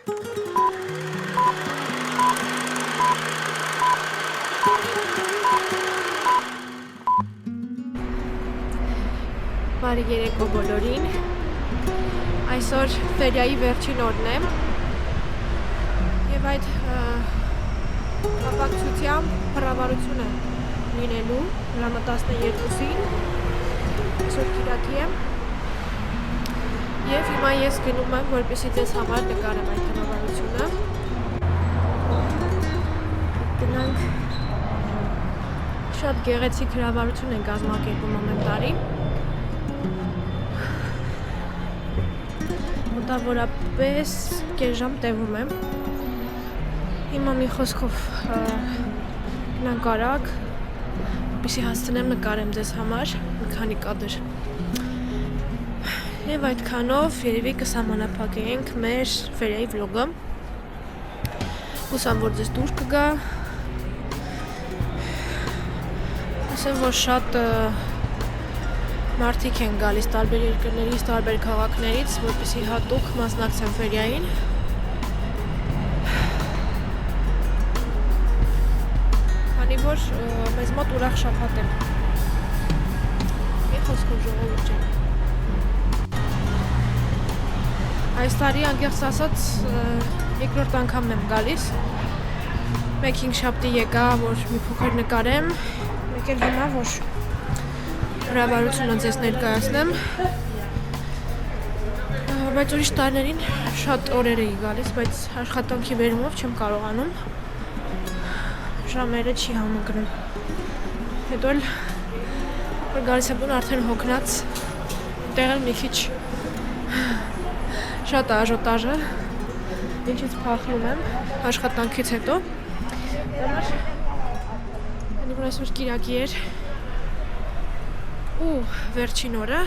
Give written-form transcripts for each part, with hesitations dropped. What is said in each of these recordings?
Բարի երեկո բոլորին, այսօր ֆերիայի վերջին օրն է և այդ կապակցությամբ փռավարություն է լինելու ժամը 12-ին, այսօր կիրակի է և հիմա ես գնում եմ, որպեսզի ձեզ համար նկարեմ այդ փռավարությունը։ Գնանք, շատ գեղեցիկ հրավառություն են կազմակերպում ամեն տարի։ Մոտավորապես կես ժամ տևում է։ Հիմա մի խոսքով գնանք արագ, որպեսզի հասցնեմ նկարեմ ձեզ համար մի քանի կադր։ Եվ այդքանով երևի կսահմանափակենք մեր ֆերիայի վլոգը։ Հուսամ, որ ձեզ դուր կգա։ Ասեմ, որ շատ մարդիկ են գալիս տարբեր երկրներից, տարբեր քաղաքներից, որպեսզի հատուկ մասնակցեն ֆերիային։ Քանի որ մեզ մոտ ուրախ շաբաթ է։ Մի խոսքով ժողովուրդ ջան։ Այս տարի անկեղծ ասած երկրորդ անգամն եմ գալիս։ Մեկ հինգշաբթի եկա, որ մի փոքր նկարեմ, մեկ էլ հիմա, որ հրավառությունը ձեզ ներկայացնեմ, բայց ուրիշ տարիներին շատ օրեր էի գալիս, բայց աշխատանքի բերումով չեմ կարողանում, ժամերը չի համընկնում։ Հետո էլ որ գալիս եմ տուն արդեն հոգնած, տեղել մի քիչ շատ աժոտաժը, ինչից փախնում եմ աշխատանքից հետո։ Քանի որ այսօր կիրակի էր, ու վերջին օրը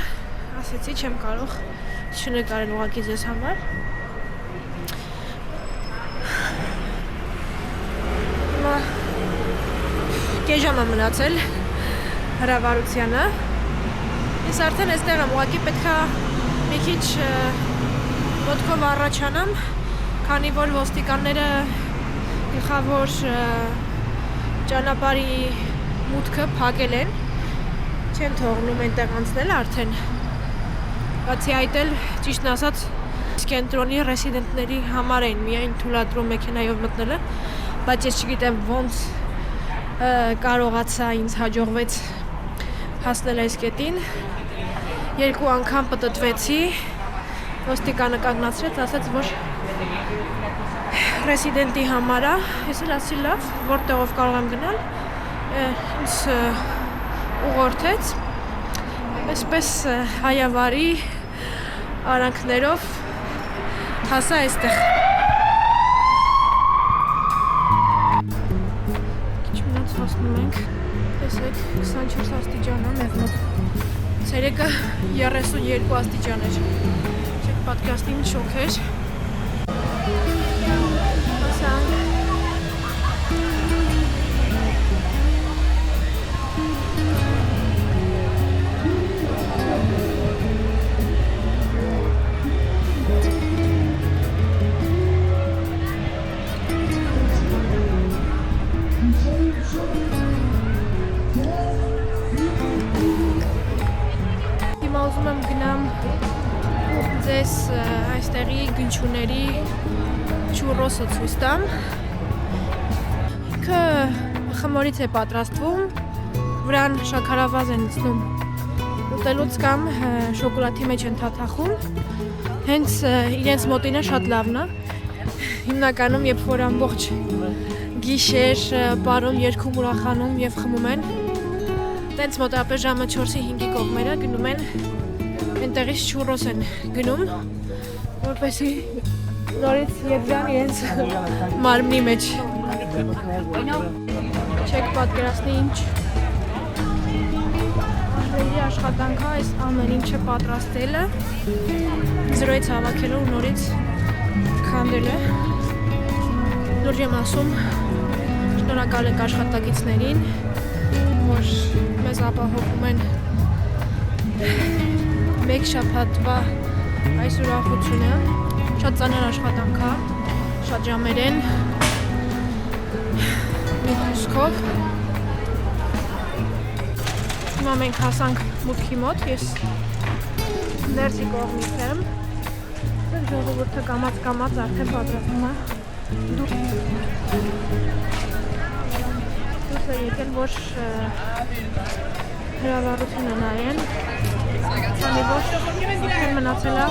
ասեցի չեմ կարող չնկարել ուղղակի ձեզ համար։ Հիմա կես ժամ է մնացել հրավառությանը։ Ես արդեն այստեղ եմ, ուղղակի պետքա մի քիչ ոտքով առաջանամ, քանի որ ոստիկանները գլխավոր ճանապարհի մուտքը փակել են, չեն թողնում այնտեղ անցնել արդեն։ Բացի այդ էլ, ճիշտն ասած, կենտրոնի ռեսիդենտների համար էին միայն թույլատրում մեքենայով մտնելը, բայց ես չգիտեմ ոնց կարողացա, ինձ հաջողվեց հասնել այս կետին։ Երկու անգամ պտտվեցի, ոստիկանը կանգնացրեց, ասաց, որ ռեսիդենտի համար է, ես էլ ասի լավ, որտեղով կարող եմ գնալ, ինձ ուղղորդեց, այսպես հայավարի արանքներով հասա այստեղ։ Քիչ մնաց հասնում ենք, տեսեք 24 աստիճան է մեր մոտ, ցերեկը 32 աստիճան էր, չեք պատկերացնի ինչ շոկ էր։ Հասանք։ Ուզում եմ գնամ ձեզ այստեղի գնչուների չուրրոսը ցույց տամ։ Ինքը խմորից է պատրաստվում, վրան շաքարավազ են ցնում ուտելուց կամ շոկոլադի մեջ են թաթախում։ Հենց իրենց մոտինը շատ լավն է։ Հիմնականում երբ որ ամբողջ գիշեր պարում, երգում, ուրախանում եւ խմում են, տենց մոտավորապես ժամը 4-ի 5-ի կողմերը գնում են, այնտեղից չուրրոս են գնում, որպեսզի նորից երջան իրենց մարմնի մեջ։ Չեք պատկերացնի ինչ ահռելի աշխատանք է այս ամեն ինչը պատրաստելը, զրոյից հավաքելը ու նորից քանդելը։ Լուրջ եմ ասում, շնորհակալ ենք աշխատակիցներին, որ մեզ ապահովում են մեկ շաբաթվա այս ուրախությունը, շատ ծանր աշխատանք է, Շատ ժամեր են։ Մի խոսքով։ Հիմա մենք հասանք մուտքի մոտ, ես ներսի կողմից եմ։ Ժողովուրդը կամաց արդեն պատրաստվում է։ Դուրս է եկել, որ հրավառությունը նայեն։ Քանի որ արդեն մնացել է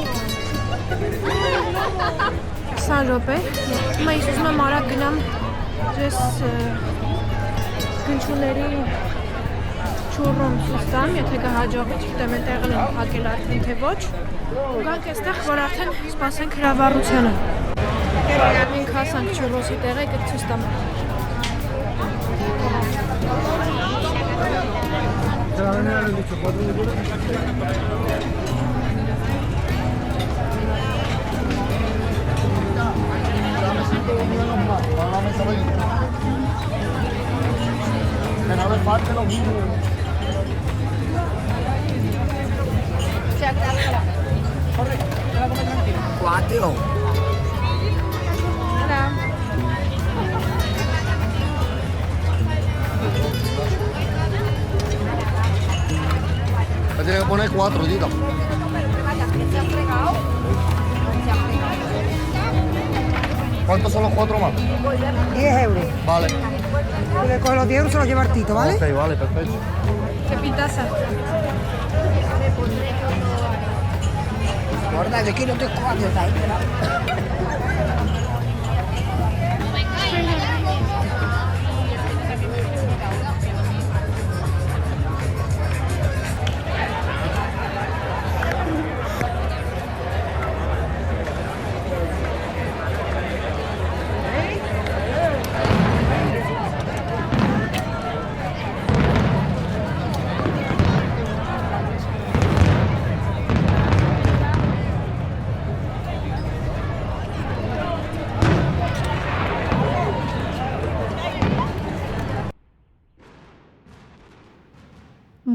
20 րոպե։ Հիմա ես ուզում եմ արագ գնամ ձեզ գնչուների չուրրում ցույց տամ, եթե կհաջողվի, չգիտեմ այդտեղ են փակել արդեն թե ոչ։ Գանք այստեղ, որ արդեն սպասենք հրավառությանը։ Մենք հասանք չուրրոսի տեղը, եկեք ցույց տամ։ Cuatro. Me tiene que poner 4, Tito. ¿Cuántos son los 4 más? 10 euros. Vale. Tú le coges los 10 euros, se los lleva Tito, ¿vale? Ok, vale, perfecto. ¿Qué pintaza? Guarda, yo quiero 3 cuadros ahí.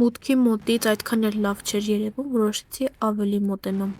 Մուտքի մոտից այդքան էլ լավ չէր երևում, որոշեցի ավելի մոտենամ։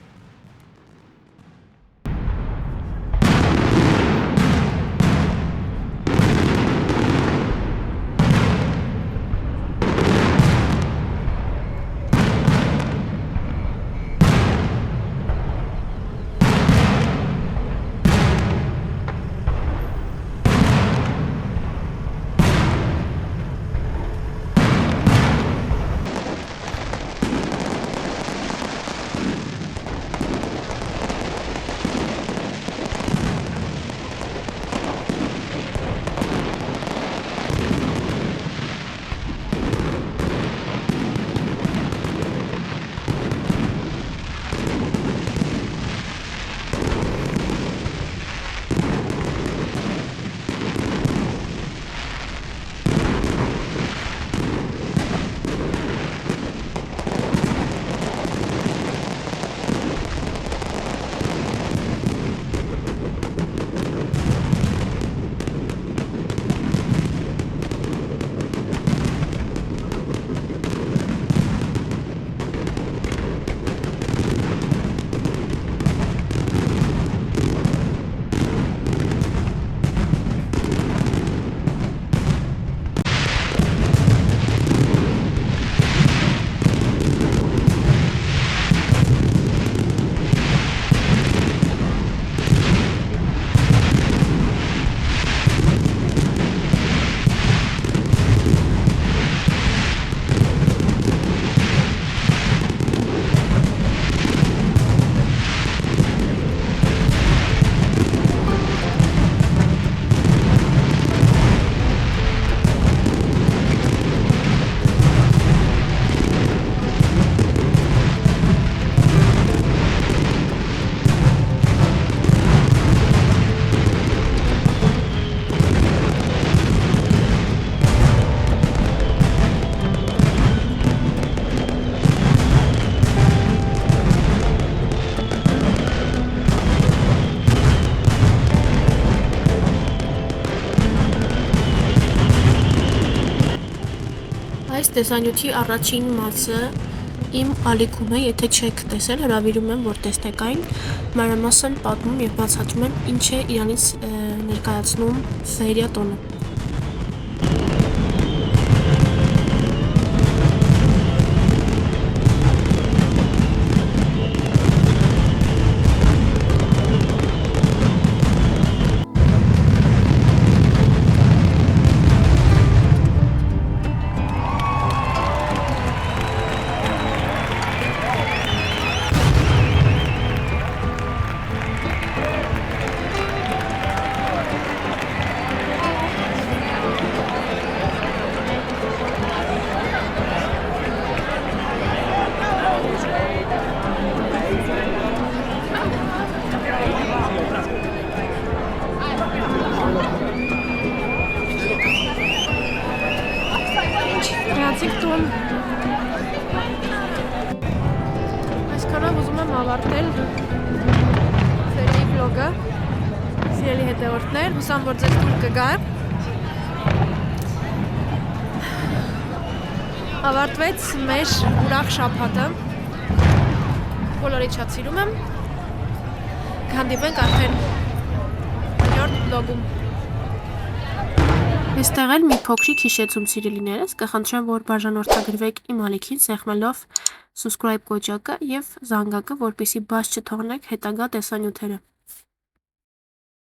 Այս տեսանյութի առաջին մասը Իմ ալիքում է, եթե չեք տեսել, հրավիրում եմ, որ տեսնեք այն, մանրամասն պատմում և բացատրում եմ, ինչ է իրանից ներկայացնում ֆեյրիա տոնը։ Գնացիք տուն։ Այսքանով ուզում եմ ավարտել սերի վլոգը։ Սիրելի հետևորդներ, հուսամ, որ ձեզ դուր կգա։ Ավարտվեց մեր ուրախ շաբաթը։ Բոլորիդ շատ սիրում եմ։ Կհանդիպենք արդեն հաջորդ վլոգում։ Այստեղ էլ մի փոքրիկ հիշեցում սիրելիներս, կխնդրեմ, որ բաժանորդագրվեք իմ ալիքին սեղմելով subscribe կոճակը և զանգակը, որպեսզի բաց չթողնեք հետագա տեսանյութերը։